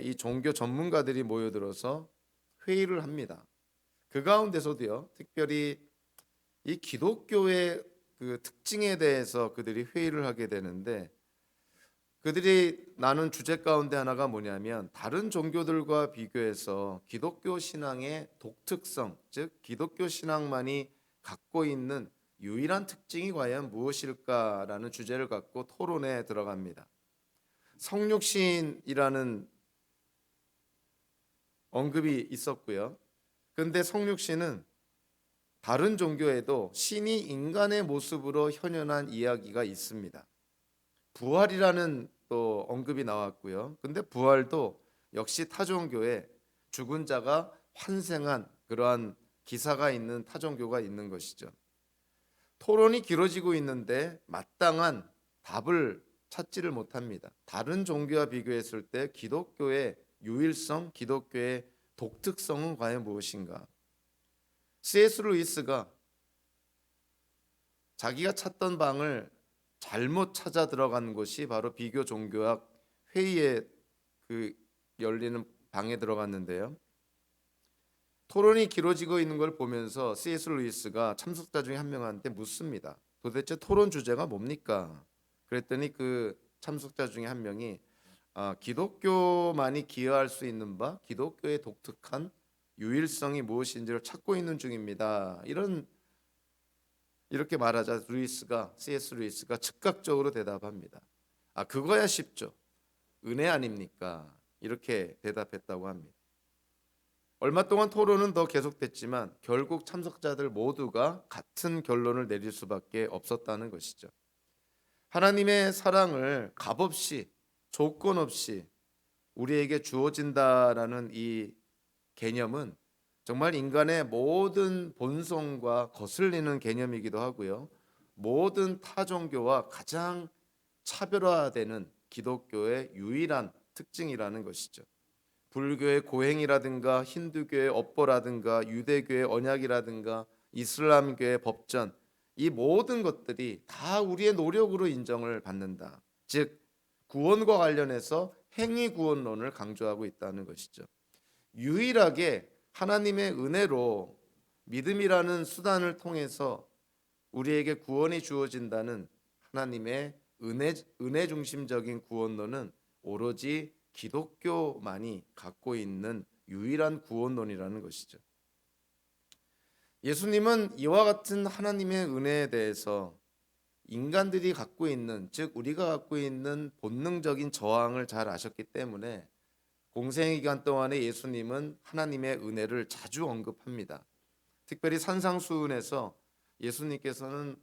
이 종교 전문가들이 모여들어서 회의를 합니다. 그 가운데서도요, 특별히 이 기독교의 그 특징에 대해서 그들이 회의를 하게 되는데, 그들이 나눈 주제 가운데 하나가 뭐냐면, 다른 종교들과 비교해서 기독교 신앙의 독특성, 즉 기독교 신앙만이 갖고 있는 유일한 특징이 과연 무엇일까라는 주제를 갖고 토론에 들어갑니다. 성육신이라는 언급이 있었고요. 그런데 성육신은 다른 종교에도 신이 인간의 모습으로 현현한 이야기가 있습니다. 부활이라는 또 언급이 나왔고요. 근데 부활도 역시 타 종교에 죽은 자가 환생한 그러한 기사가 있는 타 종교가 있는 것이죠. 토론이 길어지고 있는데 마땅한 답을 찾지를 못합니다. 다른 종교와 비교했을 때 기독교의 유일성, 기독교의 독특성은 과연 무엇인가? C.S. 루이스가 자기가 찾던 방을 잘못 찾아 들어간 곳이 바로 비교 종교학 회의에 그 열리는 방에 들어갔는데요. 토론이 길어지고 있는 걸 보면서 C.S. 루이스가 참석자 중에 한 명한테 묻습니다. 도대체 토론 주제가 뭡니까? 그랬더니 그 참석자 중에 한 명이 기독교만이 기여할 수 있는 바 기독교의 독특한 유일성이 무엇인지를 찾고 있는 중입니다. 이렇게 말하자 C.S. 루이스가 즉각적으로 대답합니다. 그거야 쉽죠. 은혜 아닙니까? 이렇게 대답했다고 합니다. 얼마 동안 토론은 더 계속됐지만 결국 참석자들 모두가 같은 결론을 내릴 수밖에 없었다는 것이죠. 하나님의 사랑을 값없이 조건 없이 우리에게 주어진다라는 이 개념은 정말 인간의 모든 본성과 거슬리는 개념이기도 하고요. 모든 타 종교와 가장 차별화되는 기독교의 유일한 특징이라는 것이죠. 불교의 고행이라든가 힌두교의 업보라든가 유대교의 언약이라든가 이슬람교의 법전, 이 모든 것들이 다 우리의 노력으로 인정을 받는다. 즉 구원과 관련해서 행위 구원론을 강조하고 있다는 것이죠. 유일하게 하나님의 은혜로 믿음이라는 수단을 통해서 우리에게 구원이 주어진다는 하나님의 은혜 중심적인 구원론은 오로지 기독교만이 갖고 있는 유일한 구원론이라는 것이죠. 예수님은 이와 같은 하나님의 은혜에 대해서 인간들이 갖고 있는, 즉 우리가 갖고 있는 본능적인 저항을 잘 아셨기 때문에 공생의 기간 동안에 예수님은 하나님의 은혜를 자주 언급합니다. 특별히 산상수훈에서 예수님께서는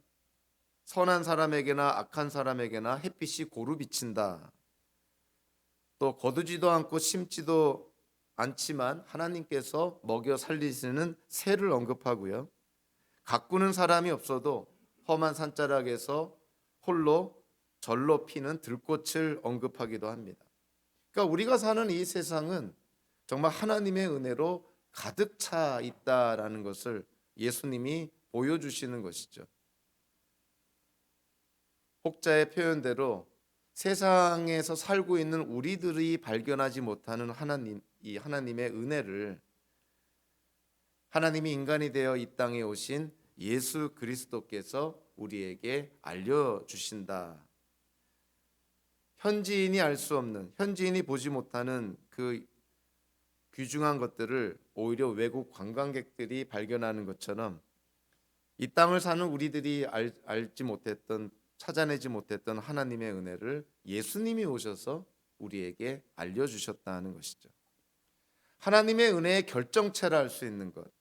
선한 사람에게나 악한 사람에게나 햇빛이 고루 비친다. 또 거두지도 않고 심지도 않지만 하나님께서 먹여 살리시는 새를 언급하고요. 가꾸는 사람이 없어도 험한 산자락에서 홀로 절로 피는 들꽃을 언급하기도 합니다. 그러니까 우리가 사는 이 세상은 정말 하나님의 은혜로 가득 차 있다라는 것을 예수님이 보여주시는 것이죠. 혹자의 표현대로 세상에서 살고 있는 우리들이 발견하지 못하는 이 하나님의 은혜를 하나님이 인간이 되어 이 땅에 오신 예수 그리스도께서 우리에게 알려주신다. 현지인이 알 수 없는, 현지인이 보지 못하는 그 귀중한 것들을 오히려 외국 관광객들이 발견하는 것처럼 이 땅을 사는 우리들이 알지 못했던, 찾아내지 못했던 하나님의 은혜를 예수님이 오셔서 우리에게 알려주셨다는 것이죠. 하나님의 은혜의 결정체라 할 수 있는 것,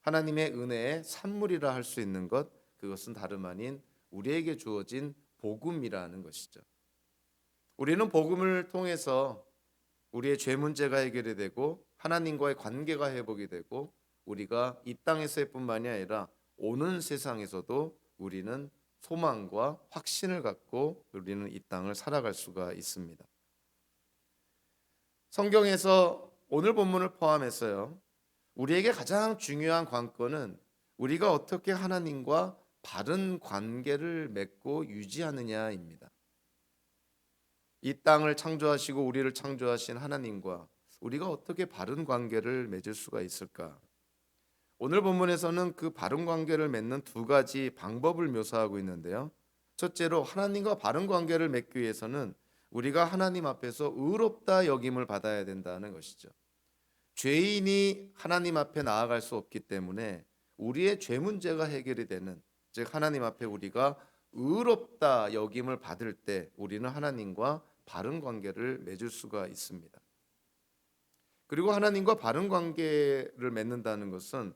하나님의 은혜의 산물이라 할 수 있는 것, 그것은 다름 아닌 우리에게 주어진 복음이라는 것이죠. 우리는 복음을 통해서 우리의 죄 문제가 해결이 되고 하나님과의 관계가 회복이 되고 우리가 이 땅에서의 뿐만이 아니라 오는 세상에서도 우리는 소망과 확신을 갖고 우리는 이 땅을 살아갈 수가 있습니다. 성경에서 오늘 본문을 포함해서요, 우리에게 가장 중요한 관건은 우리가 어떻게 하나님과 바른 관계를 맺고 유지하느냐입니다. 이 땅을 창조하시고 우리를 창조하신 하나님과 우리가 어떻게 바른 관계를 맺을 수가 있을까? 오늘 본문에서는 그 바른 관계를 맺는 두 가지 방법을 묘사하고 있는데요. 첫째로 하나님과 바른 관계를 맺기 위해서는 우리가 하나님 앞에서 의롭다 여김을 받아야 된다는 것이죠. 죄인이 하나님 앞에 나아갈 수 없기 때문에 우리의 죄 문제가 해결이 되는, 즉 하나님 앞에 우리가 의롭다 여김을 받을 때 우리는 하나님과 바른 관계를 맺을 수가 있습니다. 그리고 하나님과 바른 관계를 맺는다는 것은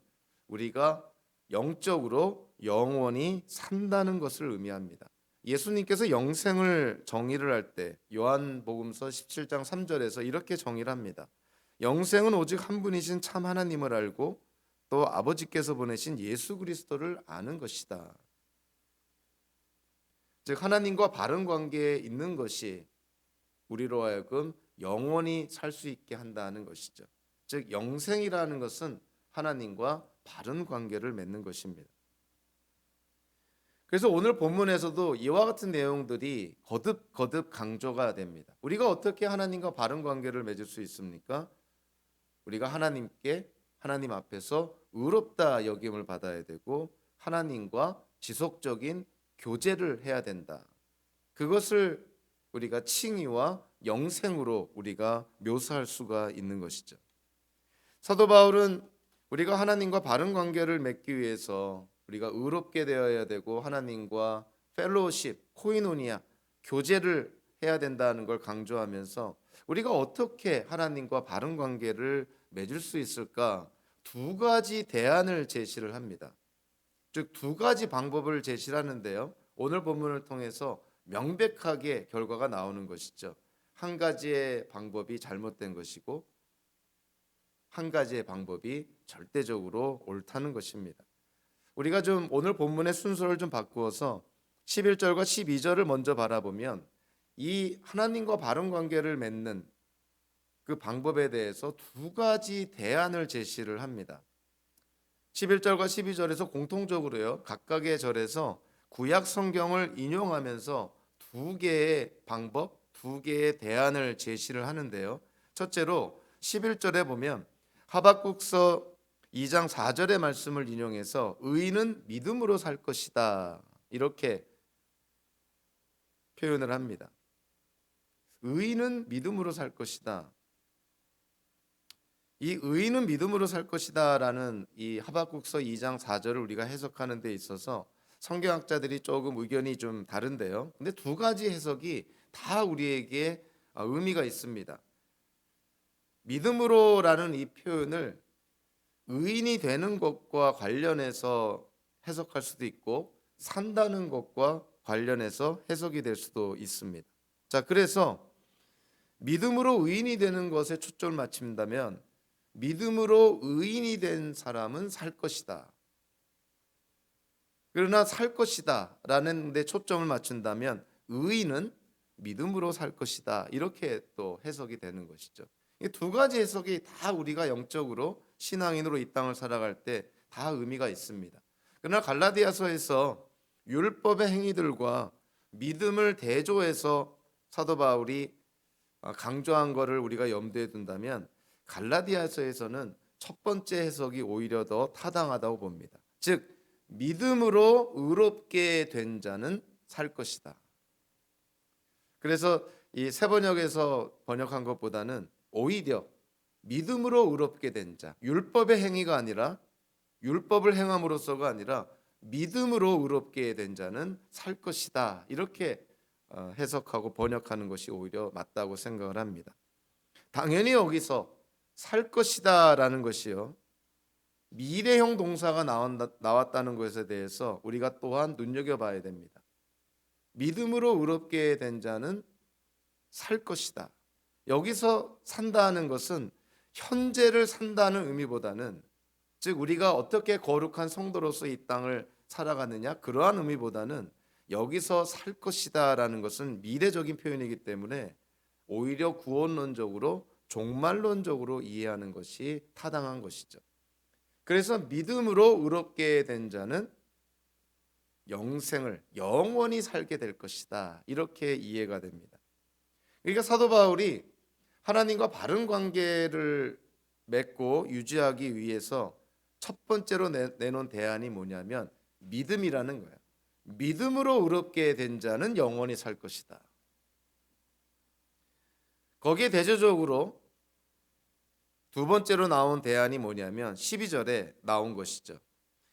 우리가 영적으로 영원히 산다는 것을 의미합니다. 예수님께서 영생을 정의를 할 때 요한복음서 17장 3절에서 이렇게 정의를 합니다. 영생은 오직 한 분이신 참 하나님을 알고 또 아버지께서 보내신 예수 그리스도를 아는 것이다. 즉 하나님과 바른 관계에 있는 것이 우리로 하여금 영원히 살 수 있게 한다는 것이죠. 즉 영생이라는 것은 하나님과 바른 관계를 맺는 것입니다. 그래서 오늘 본문에서도 이와 같은 내용들이 거듭 강조가 됩니다. 우리가 어떻게 하나님과 바른 관계를 맺을 수 있습니까? 우리가 하나님 앞에서 의롭다 여김을 받아야 되고 하나님과 지속적인 교제를 해야 된다. 그것을 우리가 칭의와 영생으로 우리가 묘사할 수가 있는 것이죠. 사도 바울은 우리가 하나님과 바른 관계를 맺기 위해서 우리가 의롭게 되어야 되고 하나님과 펠로우십, 코이노니아, 교제를 해야 된다는 걸 강조하면서 우리가 어떻게 하나님과 바른 관계를 맺을 수 있을까? 두 가지 대안을 제시를 합니다. 즉 두 가지 방법을 제시를 하는데요. 오늘 본문을 통해서 명백하게 결과가 나오는 것이죠. 한 가지의 방법이 잘못된 것이고 한 가지의 방법이 절대적으로 옳다는 것입니다. 우리가 좀 오늘 본문의 순서를 좀 바꾸어서 11절과 12절을 먼저 바라보면 이 하나님과 바른 관계를 맺는 그 방법에 대해서 두 가지 대안을 제시를 합니다. 11절과 12절에서 공통적으로요. 각각의 절에서 구약 성경을 인용하면서 두 개의 방법, 두 개의 대안을 제시를 하는데요. 첫째로 11절에 보면 하박국서 2장 4절의 말씀을 인용해서 의인은 믿음으로 살 것이다. 이렇게 표현을 합니다. 의인은 믿음으로 살 것이다. 이 의인은 믿음으로 살 것이다라는 이 하박국서 2장 4절을 우리가 해석하는 데 있어서 성경학자들이 조금 의견이 좀 다른데요. 근데 두 가지 해석이 다 우리에게 의미가 있습니다. 믿음으로라는 이 표현을 의인이 되는 것과 관련해서 해석할 수도 있고 산다는 것과 관련해서 해석이 될 수도 있습니다. 자, 그래서 믿음으로 의인이 되는 것에 초점을 맞춘다면 믿음으로 의인이 된 사람은 살 것이다. 그러나 살 것이다 라는 데 초점을 맞춘다면 의인은 믿음으로 살 것이다. 이렇게 또 해석이 되는 것이죠. 이 두 가지 해석이 다 우리가 영적으로 신앙인으로 이 땅을 살아갈 때 다 의미가 있습니다. 그러나 갈라디아서에서 율법의 행위들과 믿음을 대조해서 사도 바울이 강조한 것을 우리가 염두에 둔다면 갈라디아서에서는 첫 번째 해석이 오히려 더 타당하다고 봅니다. 즉 믿음으로 의롭게 된 자는 살 것이다. 그래서 이 새 번역에서 번역한 것보다는 오히려 믿음으로 의롭게 된 자, 율법의 행위가 아니라 율법을 행함으로써가 아니라 믿음으로 의롭게 된 자는 살 것이다. 이렇게 해석하고 번역하는 것이 오히려 맞다고 생각을 합니다. 당연히 여기서 살 것이다라는 것이요. 미래형 동사가 나왔다는 것에 대해서 우리가 또한 눈여겨봐야 됩니다. 믿음으로 의롭게 된 자는 살 것이다. 여기서 산다는 것은 현재를 산다는 의미보다는 즉 우리가 어떻게 거룩한 성도로서 이 땅을 살아가느냐 그러한 의미보다는 여기서 살 것이다라는 것은 미래적인 표현이기 때문에 오히려 구원론적으로 종말론적으로 이해하는 것이 타당한 것이죠. 그래서 믿음으로 의롭게 된 자는 영생을 영원히 살게 될 것이다. 이렇게 이해가 됩니다. 그러니까 사도 바울이 하나님과 바른 관계를 맺고 유지하기 위해서 첫 번째로 내놓은 대안이 뭐냐면 믿음이라는 거예요. 믿음으로 의롭게 된 자는 영원히 살 것이다. 거기에 대조적으로 두 번째로 나온 대안이 뭐냐면 12절에 나온 것이죠.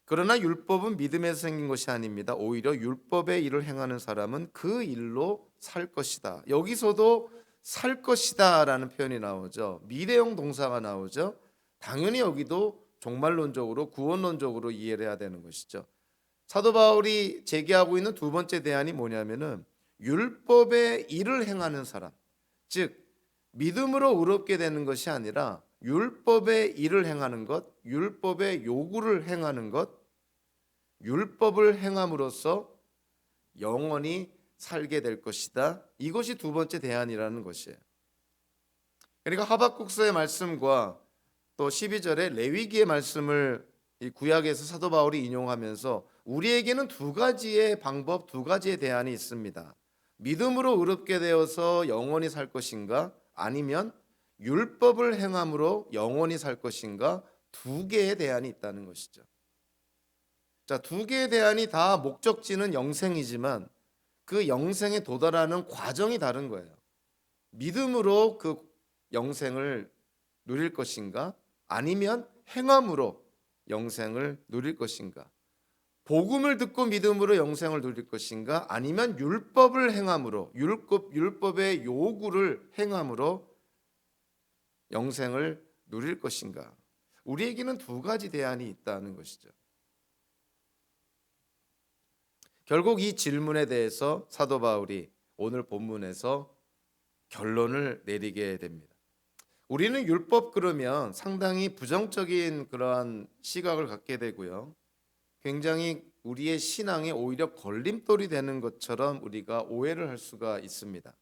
그러나 율법은 믿음에서 생긴 것이 아닙니다. 오히려 율법의 일을 행하는 사람은 그 일로 살 것이다. 여기서도 살 것이다라는 표현이 나오죠. 미래형 동사가 나오죠. 당연히 여기도 종말론적으로 구원론적으로 이해를 해야 되는 것이죠. 사도 바울이 제기하고 있는 두 번째 대안이 뭐냐면은 율법의 일을 행하는 사람, 즉 믿음으로 의롭게 되는 것이 아니라 율법의 일을 행하는 것, 율법의 요구를 행하는 것, 율법을 행함으로써 영원히 살게 될 것이다. 이것이 두 번째 대안이라는 것이에요. 그러니까 하박국서의 말씀과 또 12절의 레위기의 말씀을 이 구약에서 사도 바울이 인용하면서 우리에게는 두 가지의 방법, 두 가지의 대안이 있습니다. 믿음으로 의롭게 되어서 영원히 살 것인가? 아니면 율법을 행함으로 영원히 살 것인가? 두 개의 대안이 있다는 것이죠. 자, 두 개의 대안이 다 목적지는 영생이지만 그 영생에 도달하는 과정이 다른 거예요. 믿음으로 그 영생을 누릴 것인가? 아니면 행함으로 영생을 누릴 것인가? 복음을 듣고 믿음으로 영생을 누릴 것인가? 아니면 율법을 행함으로 율법의 요구를 행함으로 영생을 누릴 것인가? 우리에게는 두 가지 대안이 있다는 것이죠. 결국 이 질문에 대해서 사도 바울이 오늘 본문에서 결론을 내리게 됩니다. 우리는 율법 그러면 상당히 부정적인 그러한 시각을 갖게 되고요. 굉장히 우리의 신앙에 오히려 걸림돌이 되는 것처럼 우리가 오해를 할 수가 있습니다.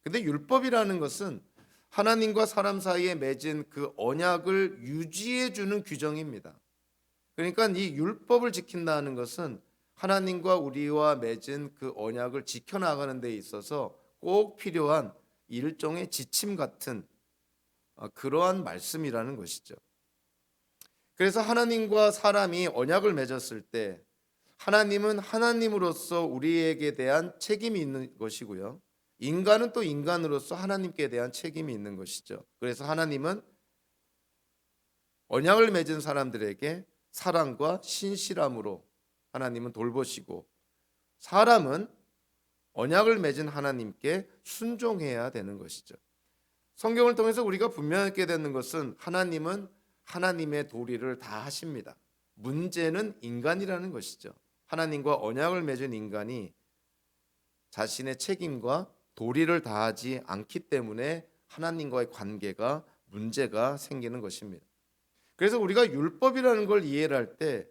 근데 율법이라는 것은 하나님과 사람 사이에 맺은 그 언약을 유지해 주는 규정입니다. 그러니까 이 율법을 지킨다는 것은 하나님과 우리와 맺은 그 언약을 지켜나가는 데 있어서 꼭 필요한 일종의 지침 같은 그러한 말씀이라는 것이죠. 그래서 하나님과 사람이 언약을 맺었을 때 하나님은 하나님으로서 우리에게 대한 책임이 있는 것이고요. 인간은 또 인간으로서 하나님께 대한 책임이 있는 것이죠. 그래서 하나님은 언약을 맺은 사람들에게 사랑과 신실함으로 하나님은 돌보시고 사람은 언약을 맺은 하나님께 순종해야 되는 것이죠. 성경을 통해서 우리가 분명하게 되는 것은 하나님은 하나님의 도리를 다 하십니다. 문제는 인간이라는 것이죠. 하나님과 언약을 맺은 인간이 자신의 책임과 도리를 다하지 않기 때문에 하나님과의 관계가 문제가 생기는 것입니다. 그래서 우리가 율법이라는 걸 이해를 할 때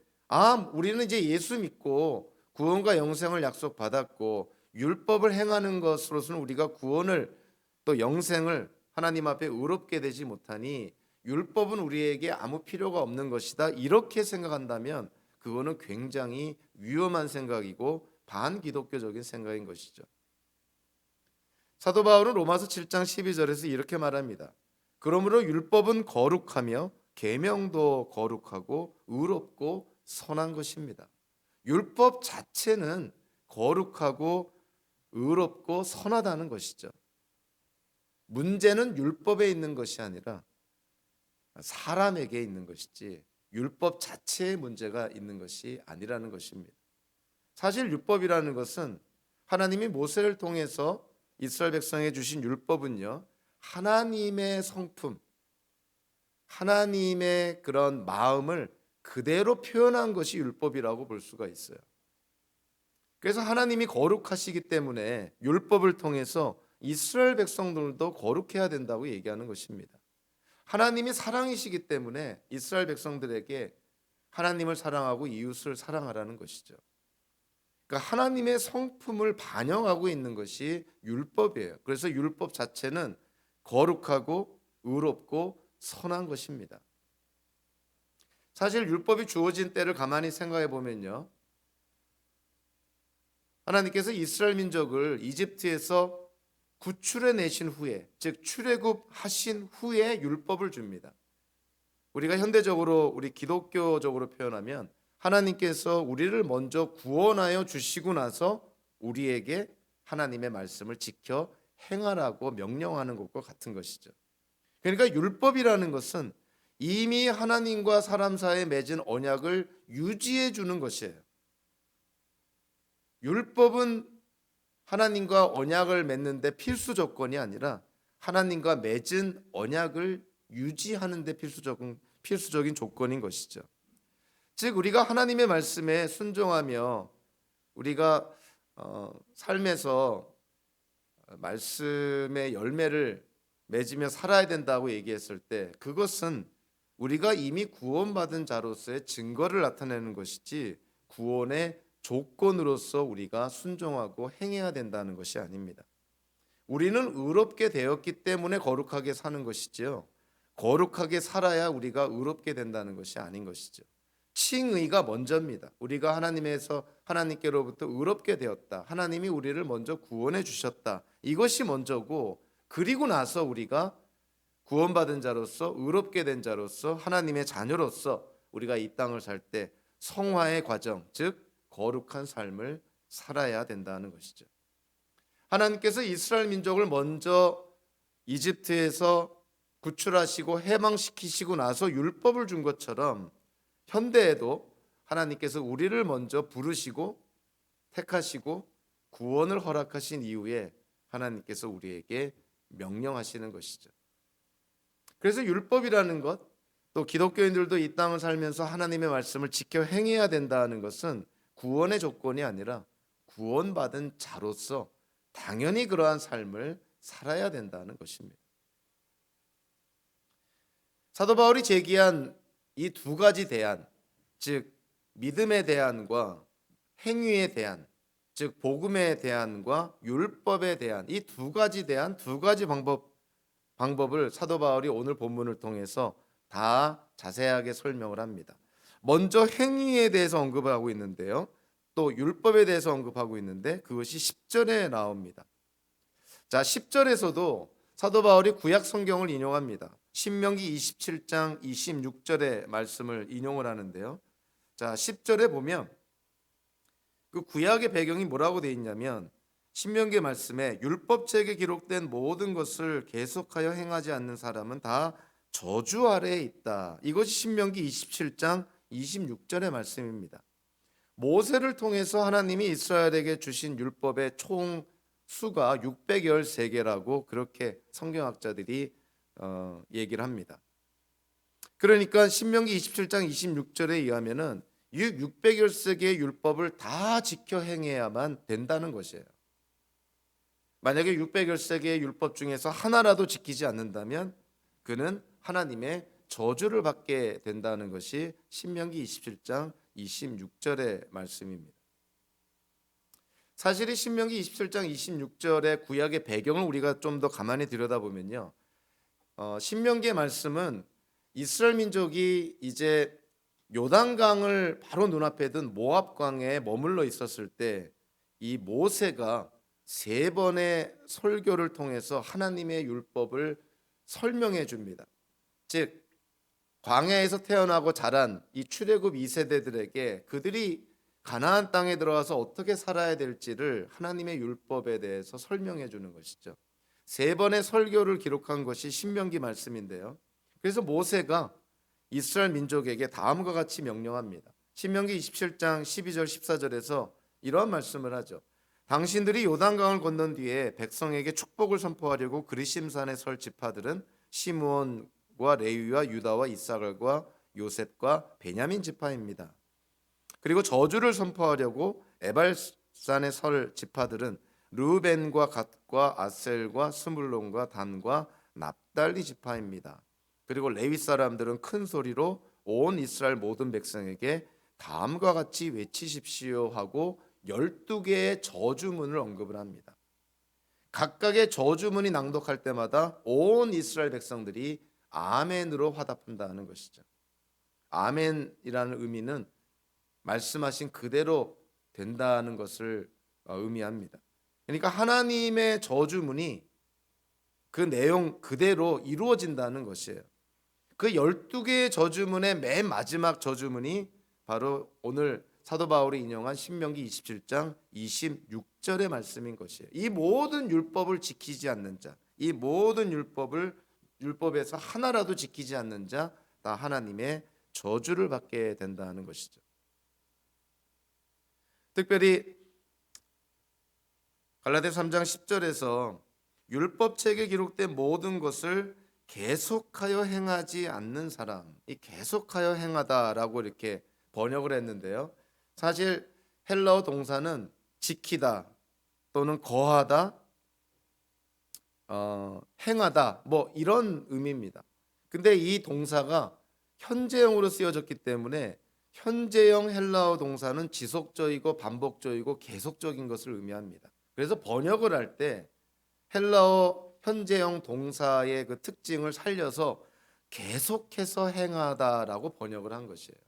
우리는 이제 예수 믿고 구원과 영생을 약속받았고 율법을 행하는 것으로서는 우리가 구원을 또 영생을 하나님 앞에 의롭게 되지 못하니 율법은 우리에게 아무 필요가 없는 것이다. 이렇게 생각한다면 그거는 굉장히 위험한 생각이고 반기독교적인 생각인 것이죠. 사도 바울은 로마서 7장 12절에서 이렇게 말합니다. 그러므로 율법은 거룩하며 계명도 거룩하고 의롭고 선한 것입니다. 율법 자체는 거룩하고 의롭고 선하다는 것이죠. 문제는 율법에 있는 것이 아니라 사람에게 있는 것이지 율법 자체에 문제가 있는 것이 아니라는 것입니다. 사실 율법이라는 것은 하나님이 모세를 통해서 이스라엘 백성에 주신 율법은요, 하나님의 성품, 하나님의 그런 마음을 그대로 표현한 것이 율법이라고 볼 수가 있어요. 그래서 하나님이 거룩하시기 때문에 율법을 통해서 이스라엘 백성들도 거룩해야 된다고 얘기하는 것입니다. 하나님이 사랑이시기 때문에 이스라엘 백성들에게 하나님을 사랑하고 이웃을 사랑하라는 것이죠. 그러니까 하나님의 성품을 반영하고 있는 것이 율법이에요. 그래서 율법 자체는 거룩하고 의롭고 선한 것입니다. 사실 율법이 주어진 때를 가만히 생각해 보면요, 하나님께서 이스라엘 민족을 이집트에서 구출해 내신 후에, 즉 출애굽하신 후에 율법을 줍니다. 우리가 현대적으로 우리 기독교적으로 표현하면 하나님께서 우리를 먼저 구원하여 주시고 나서 우리에게 하나님의 말씀을 지켜 행하라고 명령하는 것과 같은 것이죠. 그러니까 율법이라는 것은 이미 하나님과 사람 사이에 맺은 언약을 유지해 주는 것이에요. 율법은 하나님과 언약을 맺는데 필수 조건이 아니라 하나님과 맺은 언약을 유지하는 데 필수적인 조건인 것이죠. 즉 우리가 하나님의 말씀에 순종하며 우리가 삶에서 말씀의 열매를 맺으며 살아야 된다고 얘기했을 때 그것은 우리가 이미 구원받은 자로서의 증거를 나타내는 것이지 구원의 조건으로서 우리가 순종하고 행해야 된다는 것이 아닙니다. 우리는 의롭게 되었기 때문에 거룩하게 사는 것이지요. 거룩하게 살아야 우리가 의롭게 된다는 것이 아닌 것이죠. 칭의가 먼저입니다. 우리가 하나님께로부터 의롭게 되었다. 하나님이 우리를 먼저 구원해 주셨다. 이것이 먼저고 그리고 나서 우리가 구원받은 자로서 의롭게 된 자로서 하나님의 자녀로서 우리가 이 땅을 살 때 성화의 과정, 즉 거룩한 삶을 살아야 된다는 것이죠. 하나님께서 이스라엘 민족을 먼저 이집트에서 구출하시고 해방시키시고 나서 율법을 준 것처럼 현대에도 하나님께서 우리를 먼저 부르시고 택하시고 구원을 허락하신 이후에 하나님께서 우리에게 명령하시는 것이죠. 그래서 율법이라는 것, 또 기독교인들도 이 땅을 살면서 하나님의 말씀을 지켜 행해야 된다는 것은 구원의 조건이 아니라 구원받은 자로서 당연히 그러한 삶을 살아야 된다는 것입니다. 사도 바울이 제기한 이 두 가지 대안, 즉 믿음의 대안과 행위의 대안, 즉 복음의 대안과 율법의 대안, 이 두 가지 대안, 두 가지 방법을 사도 바울이 오늘 본문을 통해서 다 자세하게 설명을 합니다. 먼저 행위에 대해서 언급하고 있는데요. 또 율법에 대해서 언급하고 있는데 그것이 10절에 나옵니다. 자, 10절에서도 사도 바울이 구약 성경을 인용합니다. 신명기 27장 26절의 말씀을 인용을 하는데요. 자, 10절에 보면 그 구약의 배경이 뭐라고 되어 있냐면 신명기 말씀에 율법책에 기록된 모든 것을 계속하여 행하지 않는 사람은 다 저주 아래에 있다. 이것이 신명기 27장 26절의 말씀입니다. 모세를 통해서 하나님이 이스라엘에게 주신 율법의 총 수가 613개라고 그렇게 성경학자들이 얘기를 합니다. 그러니까 신명기 27장 26절에 의하면은 이 613개의 율법을 다 지켜 행해야만 된다는 것이에요. 만약에 613개의 율법 중에서 하나라도 지키지 않는다면 그는 하나님의 저주를 받게 된다는 것이 신명기 27장 26절의 말씀입니다. 사실 이 신명기 27장 26절의 구약의 배경을 우리가 좀 더 가만히 들여다보면요. 신명기의 말씀은 이스라엘 민족이 이제 요단강을 바로 눈앞에 둔 모압강에 머물러 있었을 때 이 모세가 3번의 설교를 통해서 하나님의 율법을 설명해 줍니다. 즉 광야에서 태어나고 자란 이 출애굽 2세대들에게 그들이 가나안 땅에 들어가서 어떻게 살아야 될지를 하나님의 율법에 대해서 설명해 주는 것이죠. 3번의 설교를 기록한 것이 신명기 말씀인데요. 그래서 모세가 이스라엘 민족에게 다음과 같이 명령합니다. 신명기 27장 12절 14절에서 이러한 말씀을 하죠. 당신들이 요단강을 건넌 뒤에 백성에게 축복을 선포하려고 그리심산에 설 지파들은 시므온과 레위와 유다와 이사갈과 요셉과 베냐민 지파입니다. 그리고 저주를 선포하려고 에발산에 설 지파들은 르우벤과 갓과 아셀과 스물론과 단과 납달리 지파입니다. 그리고 레위 사람들은 큰 소리로 온 이스라엘 모든 백성에게 다음과 같이 외치십시오 하고 12개의 저주문을 언급을 합니다. 각각의 저주문이 낭독할 때마다 온 이스라엘 백성들이 아멘으로 화답한다는 것이죠. 아멘이라는 의미는 말씀하신 그대로 된다는 것을 의미합니다. 그러니까 하나님의 저주문이 그 내용 그대로 이루어진다는 것이에요. 그 12개의 저주문의 맨 마지막 저주문이 바로 오늘 사도 바울이 인용한 신명기 27장 26절의 말씀인 것이에요. 이 모든 율법을 지키지 않는 자, 이 모든 율법에서 하나라도 지키지 않는 자 다 하나님의 저주를 받게 된다는 것이죠. 특별히 갈라디아 3장 10절에서 율법책에 기록된 모든 것을 계속하여 행하지 않는 사람, 이 계속하여 행하다라고 이렇게 번역을 했는데요. 사실 헬라어 동사는 지키다 또는 거하다, 행하다 뭐 이런 의미입니다. 근데 이 동사가 현재형으로 쓰여졌기 때문에 현재형 헬라어 동사는 지속적이고 반복적이고 계속적인 것을 의미합니다. 그래서 번역을 할 때 헬라어 현재형 동사의 그 특징을 살려서 계속해서 행하다라고 번역을 한 것이에요.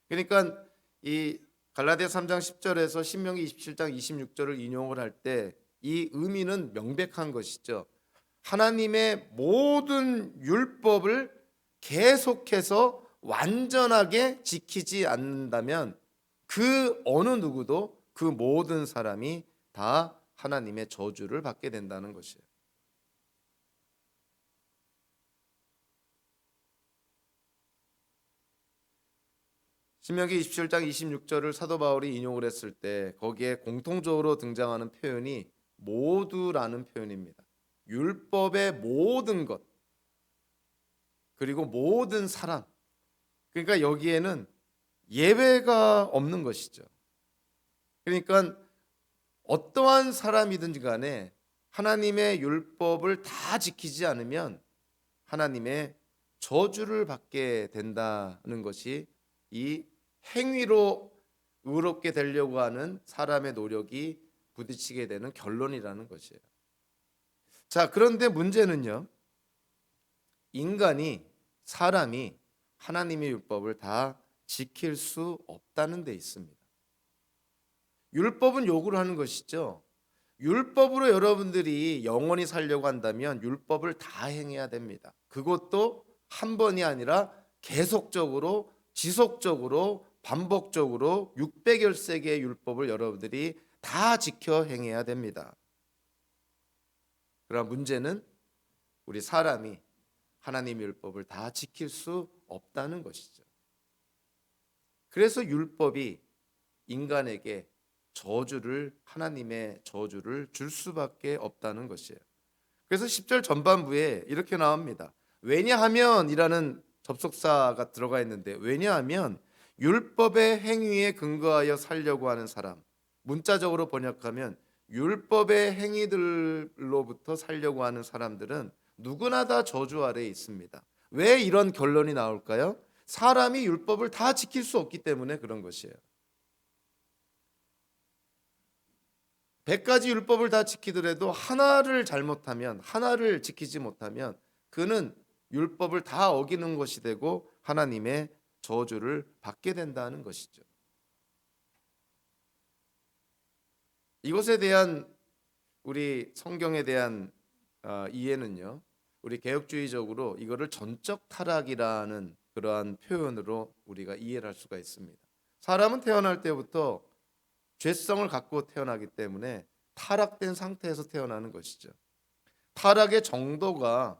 그러니까 이 갈라디아 3장 10절에서 신명기 27장 26절을 인용을 할 때 이 의미는 명백한 것이죠. 하나님의 모든 율법을 계속해서 완전하게 지키지 않는다면 그 어느 누구도 그 모든 사람이 다 하나님의 저주를 받게 된다는 것이에요. 신명기 27장 26절을 사도 바울이 인용을 했을 때 거기에 공통적으로 등장하는 표현이 모두라는 표현입니다. 율법의 모든 것 그리고 모든 사람, 그러니까 여기에는 예외가 없는 것이죠. 그러니까 어떠한 사람이든지 간에 하나님의 율법을 다 지키지 않으면 하나님의 저주를 받게 된다는 것이 이 행위로 의롭게 되려고 하는 사람의 노력이 부딪히게 되는 결론이라는 것이에요. 자, 그런데 문제는요. 사람이 하나님의 율법을 다 지킬 수 없다는 데 있습니다. 율법은 요구를 하는 것이죠. 율법으로 여러분들이 영원히 살려고 한다면 율법을 다 행해야 됩니다. 그것도 한 번이 아니라 계속적으로 지속적으로 반복적으로 600여세 개의 율법을 여러분들이 다 지켜 행해야 됩니다. 그러나 문제는 우리 사람이 하나님의 율법을 다 지킬 수 없다는 것이죠. 그래서 율법이 인간에게 하나님의 저주를 줄 수밖에 없다는 것이에요. 그래서 10절 전반부에 이렇게 나옵니다. 왜냐하면이라는 접속사가 들어가 있는데, 왜냐하면 율법의 행위에 근거하여 살려고 하는 사람, 문자적으로 번역하면 율법의 행위들로부터 살려고 하는 사람들은 누구나 다 저주 아래에 있습니다. 왜 이런 결론이 나올까요? 사람이 율법을 다 지킬 수 없기 때문에 그런 것이에요. 100가지 율법을 다 지키더라도 하나를 잘못하면, 하나를 지키지 못하면 그는 율법을 다 어기는 것이 되고 하나님의 저주를 받게 된다는 것이죠. 이것에 대한 우리 성경에 대한 이해는요, 우리 개혁주의적으로 이거를 전적 타락이라는 그러한 표현으로 우리가 이해를 할 수가 있습니다. 사람은 태어날 때부터 죄성을 갖고 태어나기 때문에 타락된 상태에서 태어나는 것이죠. 타락의 정도가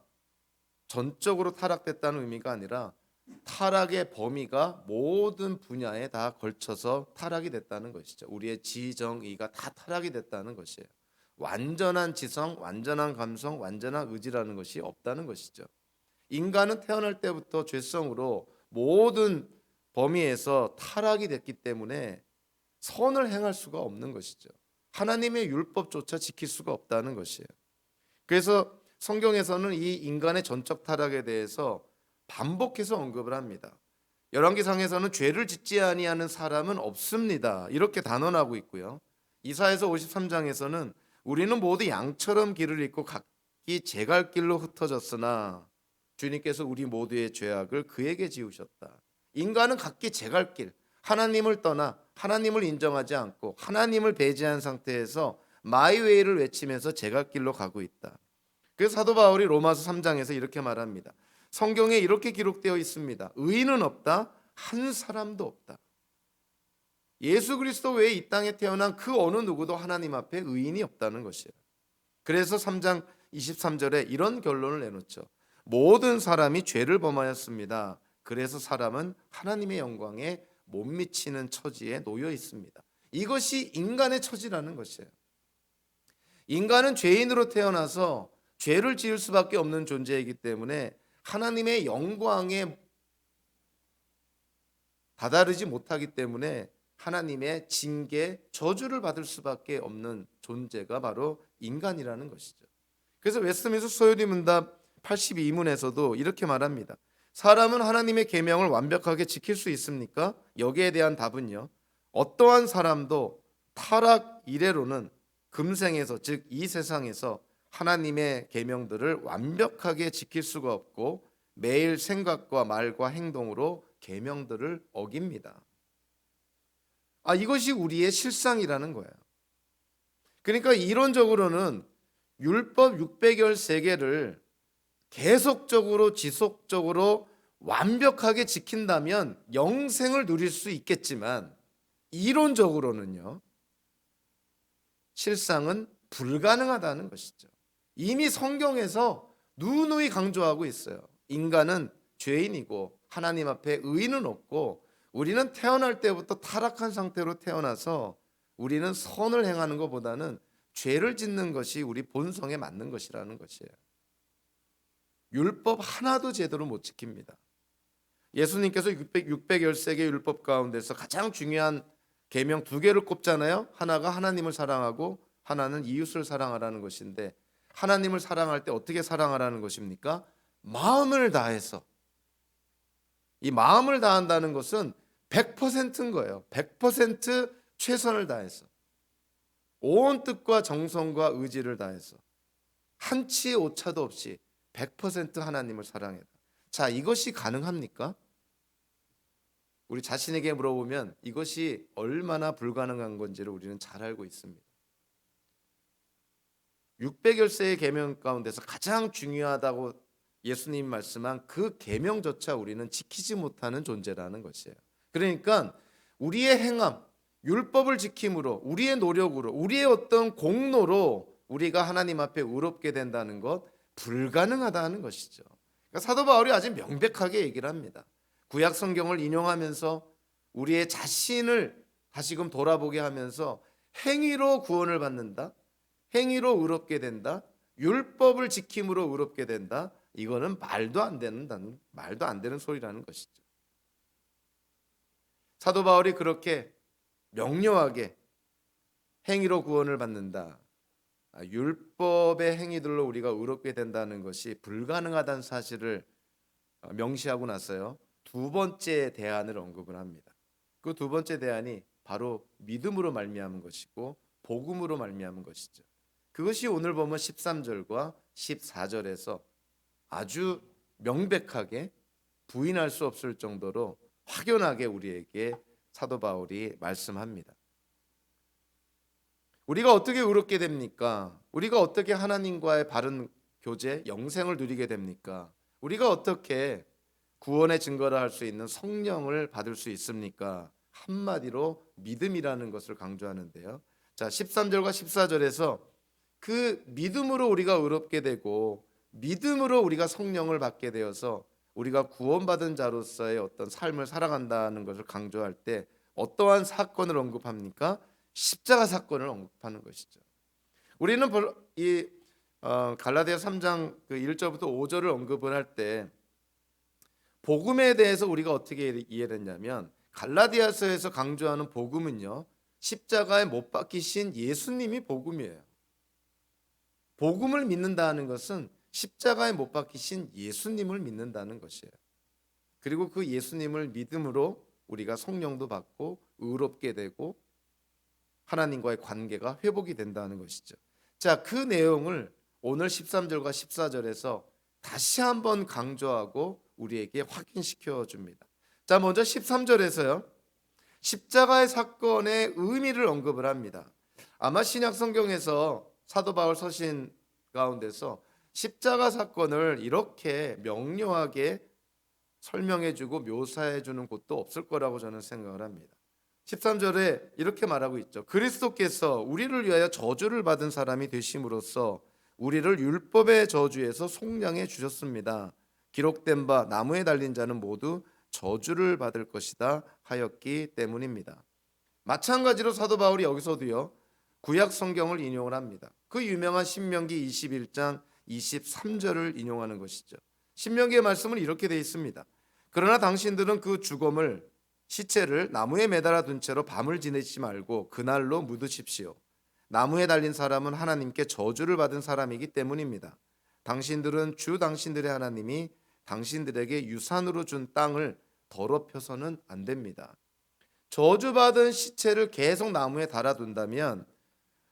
전적으로 타락됐다는 의미가 아니라 타락의 범위가 모든 분야에 다 걸쳐서 타락이 됐다는 것이죠. 우리의 지정의가 다 타락이 됐다는 것이에요. 완전한 지성, 완전한 감성, 완전한 의지라는 것이 없다는 것이죠. 인간은 태어날 때부터 죄성으로 모든 범위에서 타락이 됐기 때문에 선을 행할 수가 없는 것이죠. 하나님의 율법조차 지킬 수가 없다는 것이에요. 그래서 성경에서는 이 인간의 전적 타락에 대해서 반복해서 언급을 합니다. 열왕기상에서는 죄를 짓지 아니하는 사람은 없습니다, 이렇게 단언하고 있고요. 이사야서 53장에서는 우리는 모두 양처럼 길을 잃고 각기 제 갈 길로 흩어졌으나 주님께서 우리 모두의 죄악을 그에게 지우셨다. 인간은 각기 제 갈 길, 하나님을 떠나 하나님을 인정하지 않고 하나님을 배제한 상태에서 마이 웨이를 외치면서 제 갈 길로 가고 있다. 그래서 사도 바울이 로마서 3장에서 이렇게 말합니다. 성경에 이렇게 기록되어 있습니다. 의인은 없다, 한 사람도 없다. 예수 그리스도 외에 이 땅에 태어난 그 어느 누구도 하나님 앞에 의인이 없다는 것이에요. 그래서 3장 23절에 이런 결론을 내놓죠. 모든 사람이 죄를 범하였습니다. 그래서 사람은 하나님의 영광에 못 미치는 처지에 놓여 있습니다. 이것이 인간의 처지라는 것이에요. 인간은 죄인으로 태어나서 죄를 지을 수밖에 없는 존재이기 때문에 하나님의 영광에 다다르지 못하기 때문에 하나님의 징계, 저주를 받을 수밖에 없는 존재가 바로 인간이라는 것이죠. 그래서 웨스트민스터 소요리 문답 82문에서도 이렇게 말합니다. 사람은 하나님의 계명을 완벽하게 지킬 수 있습니까? 여기에 대한 답은요. 어떠한 사람도 타락 이래로는 금생에서, 즉 이 세상에서 하나님의 계명들을 완벽하게 지킬 수가 없고 매일 생각과 말과 행동으로 계명들을 어깁니다. 이것이 우리의 실상이라는 거예요. 그러니까 이론적으로는 율법 613개를 계속적으로 지속적으로 완벽하게 지킨다면 영생을 누릴 수 있겠지만 이론적으로는요, 실상은 불가능하다는 것이죠. 이미 성경에서 누누이 강조하고 있어요. 인간은 죄인이고 하나님 앞에 의인은 없고 우리는 태어날 때부터 타락한 상태로 태어나서 우리는 선을 행하는 것보다는 죄를 짓는 것이 우리 본성에 맞는 것이라는 것이에요. 율법 하나도 제대로 못 지킵니다. 예수님께서 613개 율법 가운데서 가장 중요한 계명 2개를 꼽잖아요. 하나가 하나님을 사랑하고 하나는 이웃을 사랑하라는 것인데, 하나님을 사랑할 때 어떻게 사랑하라는 것입니까? 마음을 다해서. 이 마음을 다한다는 것은 100%인 거예요. 100% 최선을 다해서, 온 뜻과 정성과 의지를 다해서, 한치의 오차도 없이 100% 하나님을 사랑해라. 자, 이것이 가능합니까? 우리 자신에게 물어보면 이것이 얼마나 불가능한 건지를 우리는 잘 알고 있습니다. 600열세의 계명 가운데서 가장 중요하다고 예수님 말씀한 그 계명조차 우리는 지키지 못하는 존재라는 것이에요. 그러니까 우리의 행함, 율법을 지킴으로, 우리의 노력으로, 우리의 어떤 공로로 우리가 하나님 앞에 의롭게 된다는 것, 불가능하다는 것이죠. 그러니까 사도 바울이 아주 명백하게 얘기를 합니다. 구약 성경을 인용하면서 우리의 자신을 다시금 돌아보게 하면서 행위로 구원을 받는다, 행위로 의롭게 된다, 율법을 지킴으로 의롭게 된다. 이거는 말도 안 되는 소리라는 것이죠. 사도 바울이 그렇게 명료하게 행위로 구원을 받는다, 율법의 행위들로 우리가 의롭게 된다는 것이 불가능하다는 사실을 명시하고 나서요, 두 번째 대안을 언급을 합니다. 그 두 번째 대안이 바로 믿음으로 말미암은 것이고 복음으로 말미암은 것이죠. 그것이 오늘 보면 13절과 14절에서 아주 명백하게 부인할 수 없을 정도로 확연하게 우리에게 사도 바울이 말씀합니다. 우리가 어떻게 의롭게 됩니까? 우리가 어떻게 하나님과의 바른 교제, 영생을 누리게 됩니까? 우리가 어떻게 구원의 증거를 할 수 있는 성령을 받을 수 있습니까? 한마디로 믿음이라는 것을 강조하는데요. 자, 13절과 14절에서 그 믿음으로 우리가 의롭게 되고 믿음으로 우리가 성령을 받게 되어서 우리가 구원받은 자로서의 어떤 삶을 살아간다는 것을 강조할 때 어떠한 사건을 언급합니까? 십자가 사건을 언급하는 것이죠. 우리는 이 갈라디아 3장 그 1절부터 5절을 언급을 할 때 복음에 대해서 우리가 어떻게 이해를 했냐면, 갈라디아서에서 강조하는 복음은요, 십자가에 못 박히신 예수님이 복음이에요. 복음을 믿는다는 것은 십자가에 못 박히신 예수님을 믿는다는 것이에요. 그리고 그 예수님을 믿음으로 우리가 성령도 받고 의롭게 되고 하나님과의 관계가 회복이 된다는 것이죠. 자, 그 내용을 오늘 13절과 14절에서 다시 한번 강조하고 우리에게 확인시켜 줍니다. 자, 먼저 13절에서요, 십자가의 사건의 의미를 언급을 합니다. 아마 신약 성경에서 사도 바울 서신 가운데서 십자가 사건을 이렇게 명료하게 설명해주고 묘사해주는 곳도 없을 거라고 저는 생각을 합니다. 13절에 이렇게 말하고 있죠. 그리스도께서 우리를 위하여 저주를 받은 사람이 되심으로써 우리를 율법의 저주에서 속량해 주셨습니다. 기록된 바 나무에 달린 자는 모두 저주를 받을 것이다 하였기 때문입니다. 마찬가지로 사도 바울이 여기서도요, 구약 성경을 인용을 합니다. 그 유명한 신명기 21장 23절을 인용하는 것이죠. 신명기의 말씀은 이렇게 되어 있습니다. 그러나 당신들은 그 죽음을 시체를 나무에 매달아 둔 채로 밤을 지내지 말고 그날로 묻으십시오. 나무에 달린 사람은 하나님께 저주를 받은 사람이기 때문입니다. 당신들은 주 당신들의 하나님이 당신들에게 유산으로 준 땅을 더럽혀서는 안 됩니다. 저주받은 시체를 계속 나무에 달아둔다면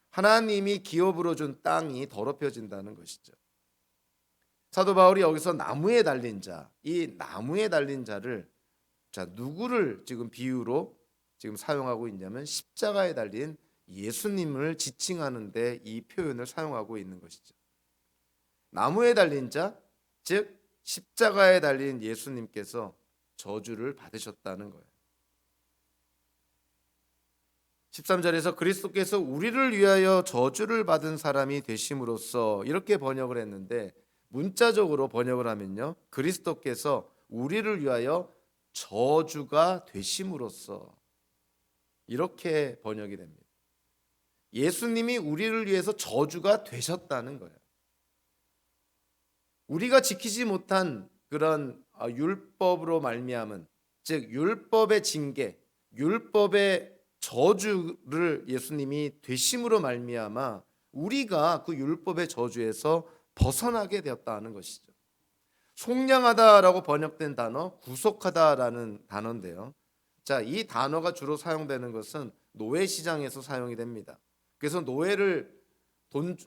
하나님이 기업으로 준 땅이 더럽혀진다는 것이죠. 사도 바울이 여기서 나무에 달린 자, 이 나무에 달린 자를 누구를 지금 비유로 지금 사용하고 있냐면 십자가에 달린 예수님을 지칭하는데 이 표현을 사용하고 있는 것이죠. 나무에 달린 자, 즉 십자가에 달린 예수님께서 저주를 받으셨다는 거예요. 13절에서 그리스도께서 우리를 위하여 저주를 받은 사람이 되심으로써 이렇게 번역을 했는데, 문자적으로 번역을 하면요, 그리스도께서 우리를 위하여 저주가 되심으로써 이렇게 번역이 됩니다. 예수님이 우리를 위해서 저주가 되셨다는 거예요. 우리가 지키지 못한 그런 율법으로 말미암은, 즉 율법의 징계, 율법의 저주를 예수님이 되심으로 말미암아 우리가 그 율법의 저주에서 벗어나게 되었다는 것이죠. 속량하다라고 번역된 단어, 구속하다라는 단어인데요. 자, 이 단어가 주로 사용되는 것은 노예 시장에서 사용이 됩니다. 그래서 노예를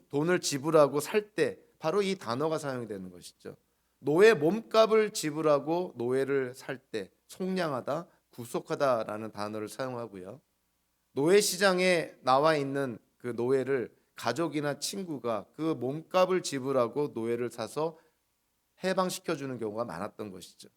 돈을 지불하고 살 때 바로 이 단어가 사용이 되는 것이죠. 노예 몸값을 지불하고 노예를 살 때 속량하다, 구속하다라는 단어를 사용하고요. 노예 시장에 나와 있는 그 노예를 가족이나 친구가 그 몸값을 지불하고 노예를 사서 해방시켜주는 경우가 많았던 것이죠.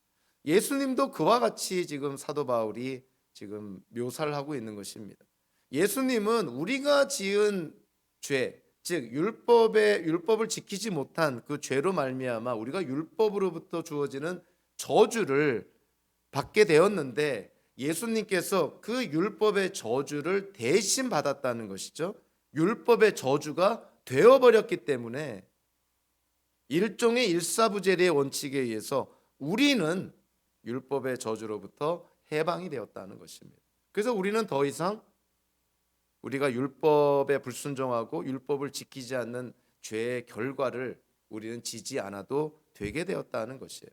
예수님도 그와 같이 지금 사도 바울이 지금 묘사를 하고 있는 것입니다. 예수님은 우리가 지은 죄, 즉 율법을 지키지 못한 그 죄로 말미암아 우리가 율법으로부터 주어지는 저주를 받게 되었는데, 예수님께서 그 율법의 저주를 대신 받았다는 것이죠. 율법의 저주가 되어버렸기 때문에 일종의 일사부재리의 원칙에 의해서 우리는 율법의 저주로부터 해방이 되었다는 것입니다. 그래서 우리는 더 이상 우리가 율법에 불순종하고 율법을 지키지 않는 죄의 결과를 우리는 지지 않아도 되게 되었다는 것이에요.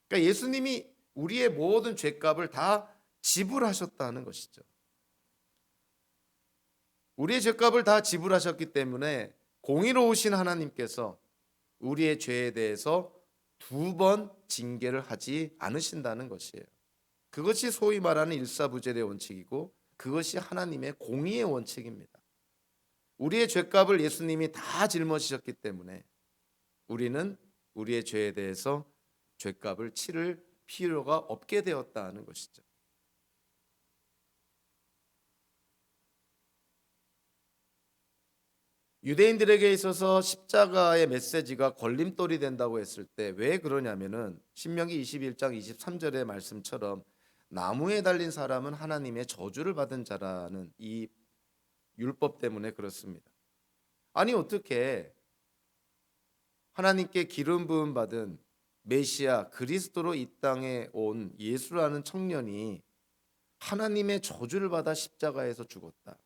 그러니까 예수님이 우리의 모든 죄값을 다 지불하셨다는 것이죠. 우리의 죄값을 다 지불하셨기 때문에 공의로우신 하나님께서 우리의 죄에 대해서 두 번 징계를 하지 않으신다는 것이에요. 그것이 소위 말하는 일사부재의 원칙이고, 그것이 하나님의 공의의 원칙입니다. 우리의 죄값을 예수님이 다 짊어지셨기 때문에 우리는 우리의 죄에 대해서 죄값을 치를 필요가 없게 되었다는 것이죠. 유대인들에게 있어서 십자가의 메시지가 걸림돌이 된다고 했을 때 왜 그러냐면은 신명기 21장 23절의 말씀처럼 나무에 달린 사람은 하나님의 저주를 받은 자라는 이 율법 때문에 그렇습니다. 아니, 어떻게 하나님께 기름 부음 받은 메시아 그리스도로 이 땅에 온 예수라는 청년이 하나님의 저주를 받아 십자가에서 죽었다.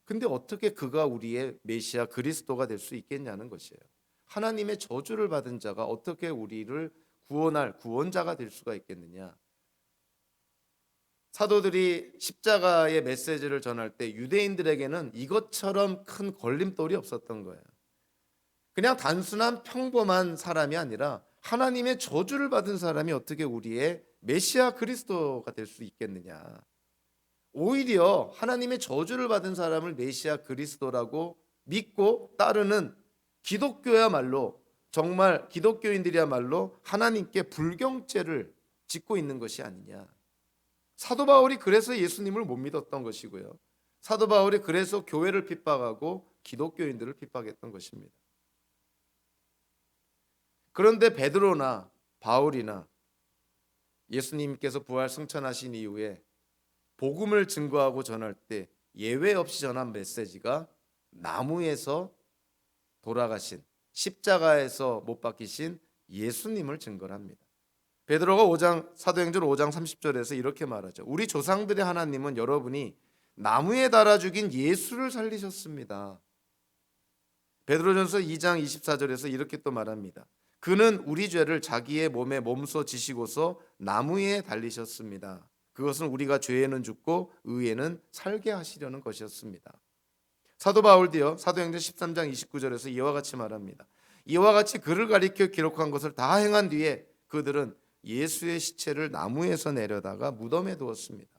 근데 어떻게 그가 우리의 메시아 그리스도가 될 수 있겠냐는 것이에요. 하나님의 저주를 받은 자가 어떻게 우리를 구원할 구원자가 될 수가 있겠느냐. 사도들이 십자가의 메시지를 전할 때 유대인들에게는 이것처럼 큰 걸림돌이 없었던 거예요. 그냥 단순한 평범한 사람이 아니라 하나님의 저주를 받은 사람이 어떻게 우리의 메시아 그리스도가 될 수 있겠느냐. 오히려 하나님의 저주를 받은 사람을 메시아 그리스도라고 믿고 따르는 기독교야말로 정말 기독교인들이야말로 하나님께 불경죄를 짓고 있는 것이 아니냐. 사도 바울이 그래서 예수님을 못 믿었던 것이고요. 사도 바울이 그래서 교회를 핍박하고 기독교인들을 핍박했던 것입니다. 그런데 베드로나 바울이나 예수님께서 부활 승천하신 이후에 복음을 증거하고 전할 때 예외 없이 전한 메시지가 나무에서 돌아가신, 십자가에서 못 박히신 예수님을 증거를 합니다. 베드로가 사도행전 5장 30절에서 이렇게 말하죠. 우리 조상들의 하나님은 여러분이 나무에 달아 죽인 예수를 살리셨습니다. 베드로전서 2장 24절에서 이렇게 또 말합니다. 그는 우리 죄를 자기의 몸에 몸소 지시고서 나무에 달리셨습니다. 그것은 우리가 죄에는 죽고 의에는 살게 하시려는 것이었습니다. 사도 바울도요, 사도행전 13장 29절에서 이와 같이 말합니다. 이와 같이 그를 가리켜 기록한 것을 다 행한 뒤에 그들은 예수의 시체를 나무에서 내려다가 무덤에 두었습니다.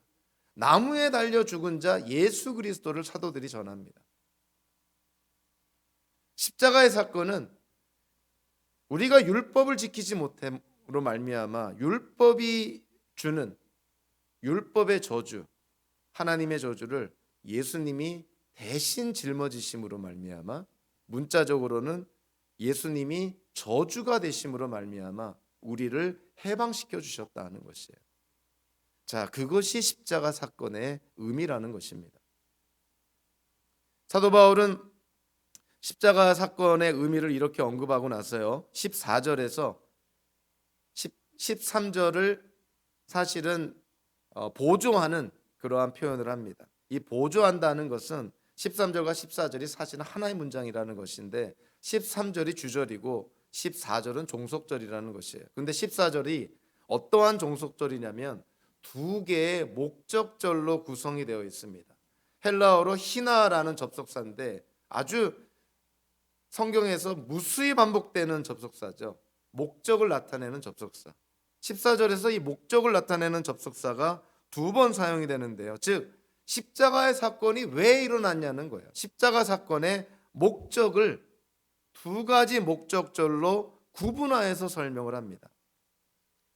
나무에 달려 죽은 자 예수 그리스도를 사도들이 전합니다. 십자가의 사건은 우리가 율법을 지키지 못함으로 말미암아 율법이 주는 율법의 저주, 하나님의 저주를 예수님이 대신 짊어지심으로 말미암아, 문자적으로는 예수님이 저주가 되심으로 말미암아 우리를 해방시켜 주셨다는 것이에요. 자, 그것이 십자가 사건의 의미라는 것입니다. 사도 바울은 십자가 사건의 의미를 이렇게 언급하고 나서요, 14절에서 13절을 사실은 보조하는 그러한 표현을 합니다. 이 보조한다는 것은 13절과 14절이 사실은 하나의 문장이라는 것인데 13절이 주절이고 14절은 종속절이라는 것이에요. 그런데 14절이 어떠한 종속절이냐면 두 개의 목적절로 구성이 되어 있습니다. 헬라어로 히나라는 접속사인데 아주 성경에서 무수히 반복되는 접속사죠. 목적을 나타내는 접속사. 14절에서 이 목적을 나타내는 접속사가 두 번 사용이 되는데요. 즉 십자가의 사건이 왜 일어났냐는 거예요. 십자가 사건의 목적을 두 가지 목적절로 구분화해서 설명을 합니다.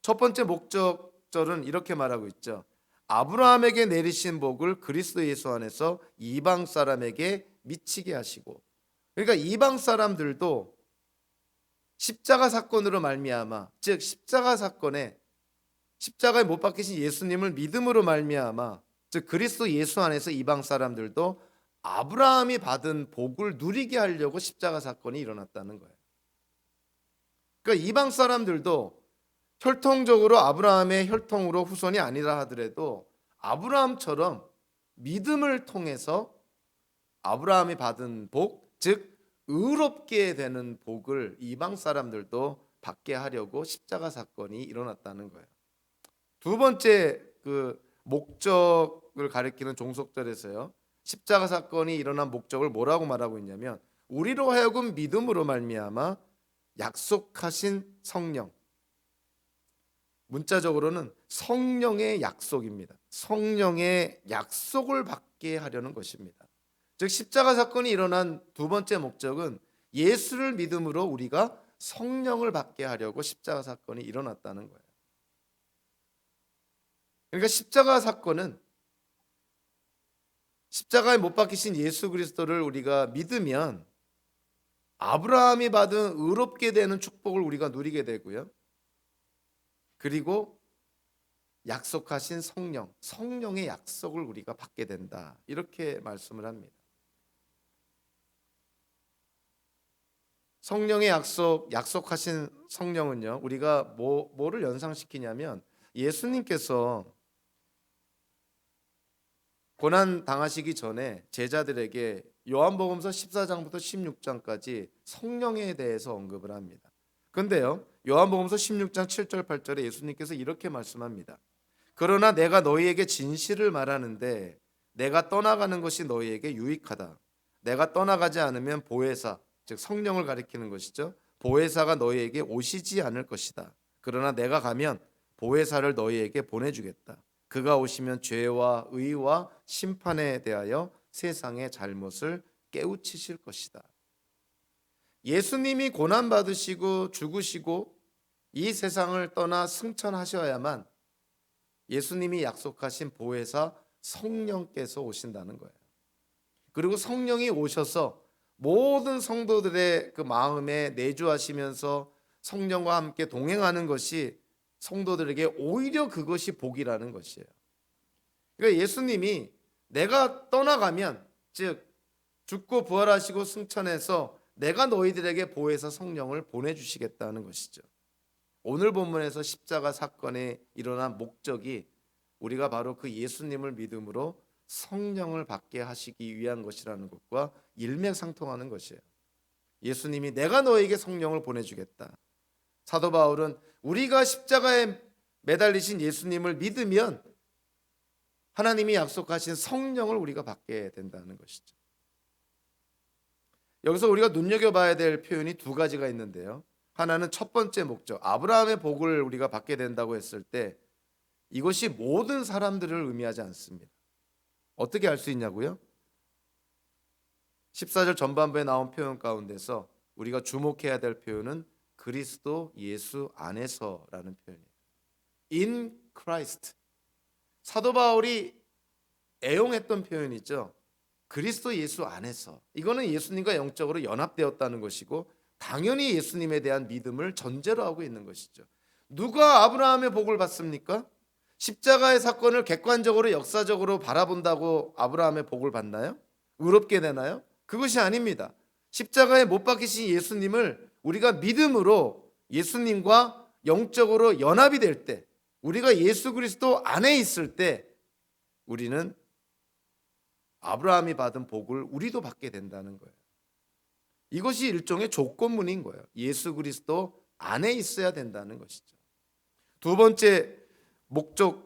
첫 번째 목적절은 이렇게 말하고 있죠. 아브라함에게 내리신 복을 그리스도 예수 안에서 이방 사람에게 미치게 하시고, 그러니까 이방 사람들도 십자가 사건으로 말미암아, 즉 십자가에 못 박히신 예수님을 믿음으로 말미암아, 즉 그리스도 예수 안에서 이방 사람들도 아브라함이 받은 복을 누리게 하려고 십자가 사건이 일어났다는 거예요. 그러니까 이방 사람들도 혈통적으로 아브라함의 혈통으로 후손이 아니라 하더라도 아브라함처럼 믿음을 통해서 아브라함이 받은 복, 즉 의롭게 되는 복을 이방 사람들도 받게 하려고 십자가 사건이 일어났다는 거예요. 두 번째 그 목적을 가리키는 종속절에서요, 십자가 사건이 일어난 목적을 뭐라고 말하고 있냐면 우리로 하여금 믿음으로 말미암아 약속하신 성령, 문자적으로는 성령의 약속입니다. 성령의 약속을 받게 하려는 것입니다. 즉 십자가 사건이 일어난 두 번째 목적은 예수를 믿음으로 우리가 성령을 받게 하려고 십자가 사건이 일어났다는 거예요. 그러니까 십자가 사건은 십자가에 못 박히신 예수 그리스도를 우리가 믿으면 아브라함이 받은 의롭게 되는 축복을 우리가 누리게 되고요. 그리고 약속하신 성령의 약속을 우리가 받게 된다. 이렇게 말씀을 합니다. 성령의 약속하신 성령은요, 우리가 뭐를 연상시키냐면 예수님께서 고난 당하시기 전에 제자들에게 요한복음서 14장부터 16장까지 성령에 대해서 언급을 합니다. 그런데요, 요한복음서 16장 7절 8절에 예수님께서 이렇게 말씀합니다. 그러나 내가 너희에게 진실을 말하는데 내가 떠나가는 것이 너희에게 유익하다. 내가 떠나가지 않으면 보혜사, 즉 성령을 가리키는 것이죠, 보혜사가 너희에게 오시지 않을 것이다. 그러나 내가 가면 보혜사를 너희에게 보내주겠다. 그가 오시면 죄와 의와 심판에 대하여 세상의 잘못을 깨우치실 것이다. 예수님이 고난 받으시고 죽으시고 이 세상을 떠나 승천하셔야만 예수님이 약속하신 보혜사 성령께서 오신다는 거예요. 그리고 성령이 오셔서 모든 성도들의 그 마음에 내주하시면서 성령과 함께 동행하는 것이 성도들에게 오히려 그것이 복이라는 것이에요. 그러니까 예수님이 내가 떠나가면, 즉 죽고 부활하시고 승천해서 내가 너희들에게 보혜사 성령을 보내주시겠다는 것이죠. 오늘 본문에서 십자가 사건에 일어난 목적이 우리가 바로 그 예수님을 믿음으로 성령을 받게 하시기 위한 것이라는 것과 일맥상통하는 것이에요. 예수님이 내가 너에게 성령을 보내주겠다. 사도 바울은 우리가 십자가에 매달리신 예수님을 믿으면 하나님이 약속하신 성령을 우리가 받게 된다는 것이죠. 여기서 우리가 눈여겨봐야 될 표현이 두 가지가 있는데요. 하나는 첫 번째 목적, 아브라함의 복을 우리가 받게 된다고 했을 때 이것이 모든 사람들을 의미하지 않습니다. 어떻게 알 수 있냐고요? 14절 전반부에 나온 표현 가운데서 우리가 주목해야 될 표현은 그리스도 예수 안에서라는 표현이에요. In Christ. 사도 바울이 애용했던 표현이죠. 그리스도 예수 안에서. 이거는 예수님과 영적으로 연합되었다는 것이고 당연히 예수님에 대한 믿음을 전제로 하고 있는 것이죠. 누가 아브라함의 복을 받습니까? 십자가의 사건을 객관적으로 역사적으로 바라본다고 아브라함의 복을 받나요? 의롭게 되나요? 그것이 아닙니다. 십자가에 못 박히신 예수님을 우리가 믿음으로 예수님과 영적으로 연합이 될 때, 우리가 예수 그리스도 안에 있을 때 우리는 아브라함이 받은 복을 우리도 받게 된다는 거예요. 이것이 일종의 조건문인 거예요. 예수 그리스도 안에 있어야 된다는 것이죠. 두 번째 목적을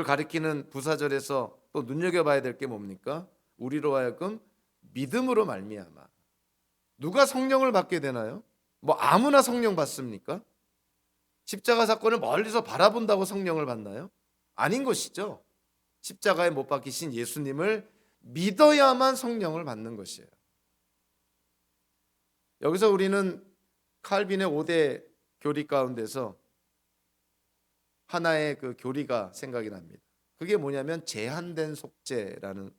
가리키는 부사절에서 또 눈여겨봐야 될 게 뭡니까? 우리로 하여금 믿음으로 말미암아. 누가 성령을 받게 되나요? 뭐 아무나 성령 받습니까? 십자가 사건을 멀리서 바라본다고 성령을 받나요? 아닌 것이죠. 십자가에 못 박히신 예수님을 믿어야만 성령을 받는 것이에요. 여기서 우리는 칼빈의 5대 교리 가운데서 하나의 그 교리가 생각이 납니다. 그게 뭐냐면 제한된 속죄라는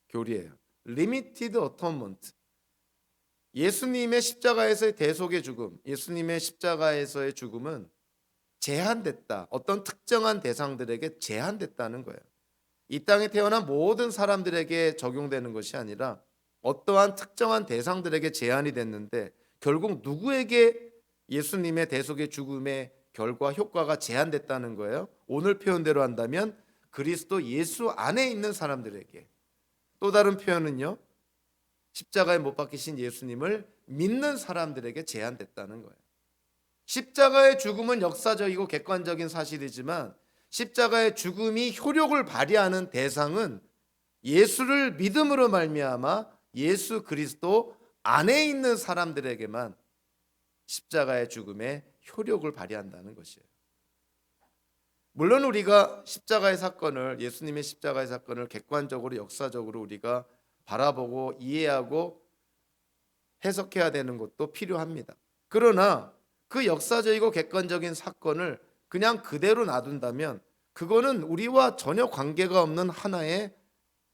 교리예요. Limited Atonement. 예수님의 십자가에서의 대속의 죽음, 예수님의 십자가에서의 죽음은 제한됐다. 어떤 특정한 대상들에게 제한됐다는 거예요. 이 땅에 태어난 모든 사람들에게 적용되는 것이 아니라 어떠한 특정한 대상들에게 제한이 됐는데 결국 누구에게 예수님의 대속의 죽음의 결과 효과가 제한됐다는 거예요. 오늘 표현대로 한다면 그리스도 예수 안에 있는 사람들에게. 또 다른 표현은요, 십자가에 못 박히신 예수님을 믿는 사람들에게 제한됐다는 거예요. 십자가의 죽음은 역사적이고 객관적인 사실이지만 십자가의 죽음이 효력을 발휘하는 대상은 예수를 믿음으로 말미암아 예수 그리스도 안에 있는 사람들에게만 십자가의 죽음에 효력을 발휘한다는 것이에요. 물론 우리가 십자가의 사건을, 예수님의 십자가의 사건을 객관적으로 역사적으로 우리가 바라보고 이해하고 해석해야 되는 것도 필요합니다. 그러나 그 역사적이고 객관적인 사건을 그냥 그대로 놔둔다면 그거는 우리와 전혀 관계가 없는 하나의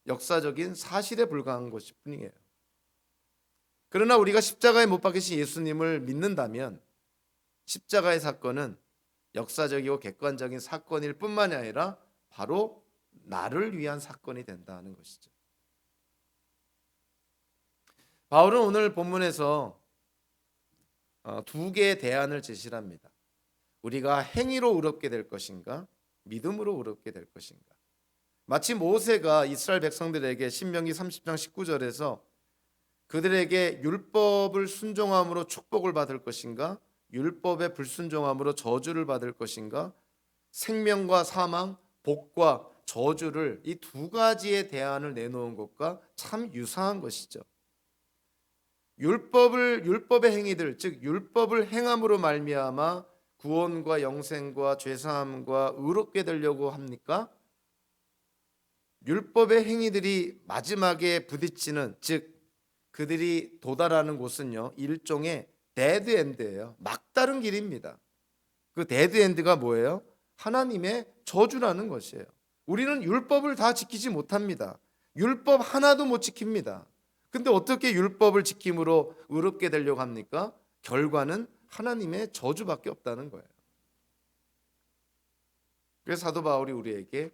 역사적인 사실에 불과한 것일 뿐이에요. 그러나 우리가 십자가에 못 박히신 예수님을 믿는다면 십자가의 사건은 역사적이고 객관적인 사건일 뿐만이 아니라 바로 나를 위한 사건이 된다는 것이죠. 바울은 오늘 본문에서 두 개의 대안을 제시합니다. 우리가 행위로 의롭게 될 것인가, 믿음으로 의롭게 될 것인가. 마치 모세가 이스라엘 백성들에게 신명기 30장 19절에서 그들에게 율법을 순종함으로 축복을 받을 것인가, 율법에 불순종함으로 저주를 받을 것인가, 생명과 사망, 복과 저주를 이 두 가지의 대안을 내놓은 것과 참 유사한 것이죠. 율법의 행위들, 즉 율법을 행함으로 말미암아 구원과 영생과 죄사함과 의롭게 되려고 합니까? 율법의 행위들이 마지막에 부딪히는, 즉 그들이 도달하는 곳은요, 일종의 데드엔드예요. 막다른 길입니다. 그 데드엔드가 뭐예요? 하나님의 저주라는 것이에요. 우리는 율법을 다 지키지 못합니다. 율법 하나도 못 지킵니다. 근데 어떻게 율법을 지킴으로 의롭게 되려고 합니까? 결과는 하나님의 저주밖에 없다는 거예요. 그래서 사도 바울이 우리에게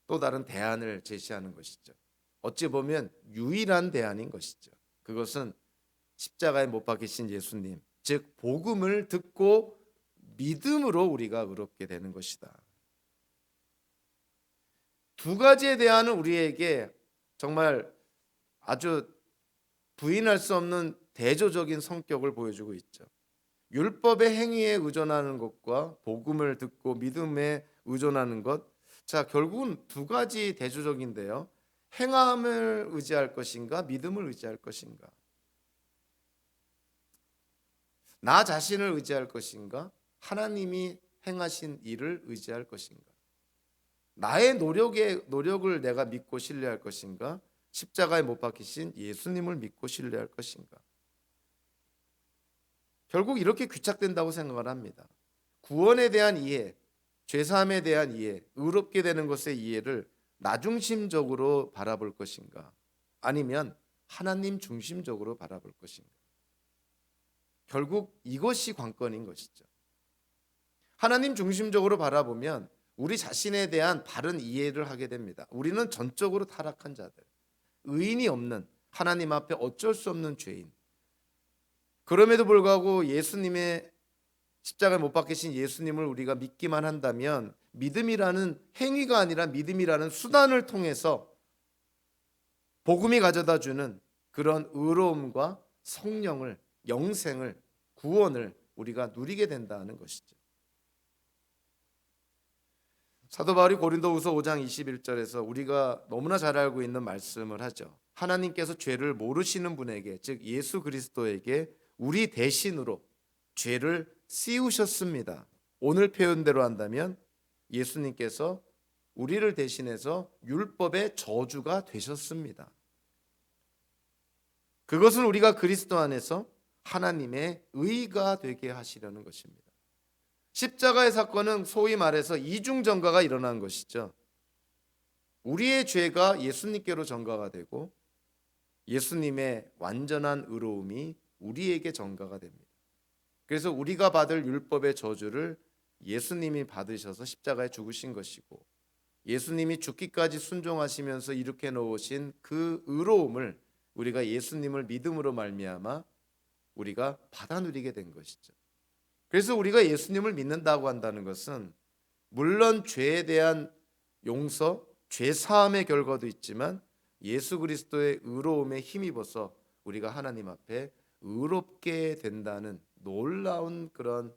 또 다른 대안을 제시하는 것이죠. 어찌 보면 유일한 대안인 것이죠. 그것은 십자가에 못 박히신 예수님, 즉 복음을 듣고 믿음으로 우리가 의롭게 되는 것이다. 두 가지에 대한 우리에게 정말 아주 부인할 수 없는 대조적인 성격을 보여주고 있죠. 율법의 행위에 의존하는 것과 복음을 듣고 믿음에 의존하는 것. 자, 결국은 두 가지 대조적인데요. 행함을 의지할 것인가, 믿음을 의지할 것인가. 나 자신을 의지할 것인가, 하나님이 행하신 일을 의지할 것인가. 나의 노력을 내가 믿고 신뢰할 것인가, 십자가에 못 박히신 예수님을 믿고 신뢰할 것인가. 결국 이렇게 귀착된다고 생각을 합니다. 구원에 대한 이해, 죄사함에 대한 이해, 의롭게 되는 것의 이해를 나 중심적으로 바라볼 것인가, 아니면 하나님 중심적으로 바라볼 것인가. 결국 이것이 관건인 것이죠. 하나님 중심적으로 바라보면 우리 자신에 대한 바른 이해를 하게 됩니다. 우리는 전적으로 타락한 자들, 의인이 없는, 하나님 앞에 어쩔 수 없는 죄인. 그럼에도 불구하고 예수님의 십자가에 못 박히신 예수님을 우리가 믿기만 한다면, 믿음이라는 행위가 아니라 믿음이라는 수단을 통해서 복음이 가져다 주는 그런 의로움과 성령을, 영생을, 구원을 우리가 누리게 된다는 것이죠. 사도 바울이 고린도후서 5장 21절에서 우리가 너무나 잘 알고 있는 말씀을 하죠. 하나님께서 죄를 모르시는 분에게, 즉 예수 그리스도에게 우리 대신으로 죄를 씌우셨습니다. 오늘 표현대로 한다면 예수님께서 우리를 대신해서 율법의 저주가 되셨습니다. 그것은 우리가 그리스도 안에서 하나님의 의가 되게 하시려는 것입니다. 십자가의 사건은 소위 말해서 이중전가가 일어난 것이죠. 우리의 죄가 예수님께로 전가가 되고 예수님의 완전한 의로움이 우리에게 전가가 됩니다. 그래서 우리가 받을 율법의 저주를 예수님이 받으셔서 십자가에 죽으신 것이고, 예수님이 죽기까지 순종하시면서 일으켜 놓으신 그 의로움을 우리가 예수님을 믿음으로 말미암아 우리가 받아 누리게 된 것이죠. 그래서 우리가 예수님을 믿는다고 한다는 것은 물론 죄에 대한 용서, 죄 사함의 결과도 있지만 예수 그리스도의 의로움에 힘입어서 우리가 하나님 앞에 의롭게 된다는 놀라운 그런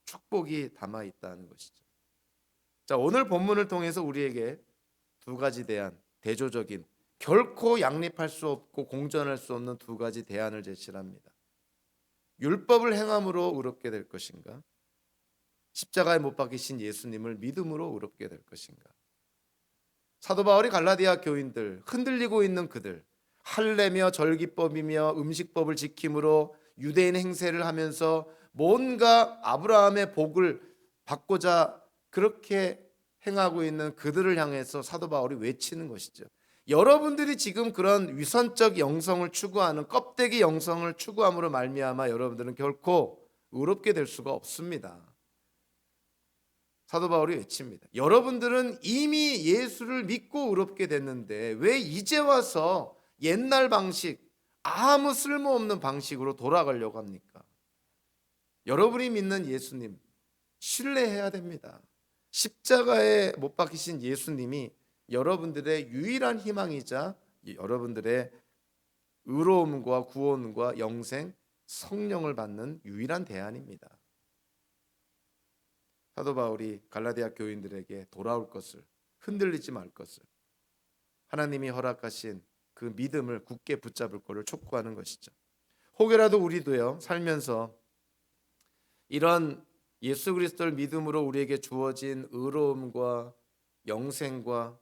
축복이 담아 있다는 것이죠. 자, 오늘 본문을 통해서 우리에게 두 가지 대안, 대조적인, 결코 양립할 수 없고 공존할 수 없는 두 가지 대안을 제시합니다. 율법을 행함으로 의롭게 될 것인가, 십자가에 못 박히신 예수님을 믿음으로 의롭게 될 것인가. 사도 바울이 갈라디아 교인들, 흔들리고 있는 그들, 할례며 절기법이며 음식법을 지킴으로 유대인 행세를 하면서 뭔가 아브라함의 복을 받고자 그렇게 행하고 있는 그들을 향해서 사도 바울이 외치는 것이죠. 여러분들이 지금 그런 위선적 영성을 추구하는, 껍데기 영성을 추구함으로 말미암아 여러분들은 결코 의롭게 될 수가 없습니다. 사도 바울이 외칩니다. 여러분들은 이미 예수를 믿고 의롭게 됐는데 왜 이제 와서 옛날 방식, 아무 쓸모없는 방식으로 돌아가려고 합니까? 여러분이 믿는 예수님 신뢰해야 됩니다. 십자가에 못 박히신 예수님이 여러분들의 유일한 희망이자 여러분들의 의로움과 구원과 영생, 성령을 받는 유일한 대안입니다. 사도 바울이 갈라디아 교인들에게 돌아올 것을, 흔들리지 말 것을, 하나님이 허락하신 그 믿음을 굳게 붙잡을 것을 촉구하는 것이죠. 혹여라도 우리도요, 살면서 이런 예수 그리스도를 믿음으로 우리에게 주어진 의로움과 영생과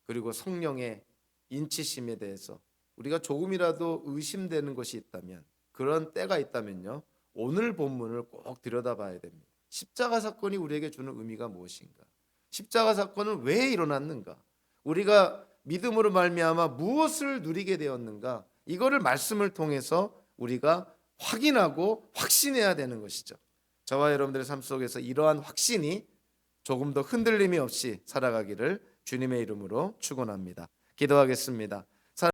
그리고 성령의 인치심에 대해서 우리가 조금이라도 의심되는 것이 있다면, 그런 때가 있다면요, 오늘 본문을 꼭 들여다봐야 됩니다. 십자가 사건이 우리에게 주는 의미가 무엇인가? 십자가 사건은 왜 일어났는가? 우리가 믿음으로 말미암아 무엇을 누리게 되었는가? 이거를 말씀을 통해서 우리가 확인하고 확신해야 되는 것이죠. 저와 여러분들의 삶 속에서 이러한 확신이 조금 더 흔들림이 없이 살아가기를 주님의 이름으로 축원합니다. 기도하겠습니다.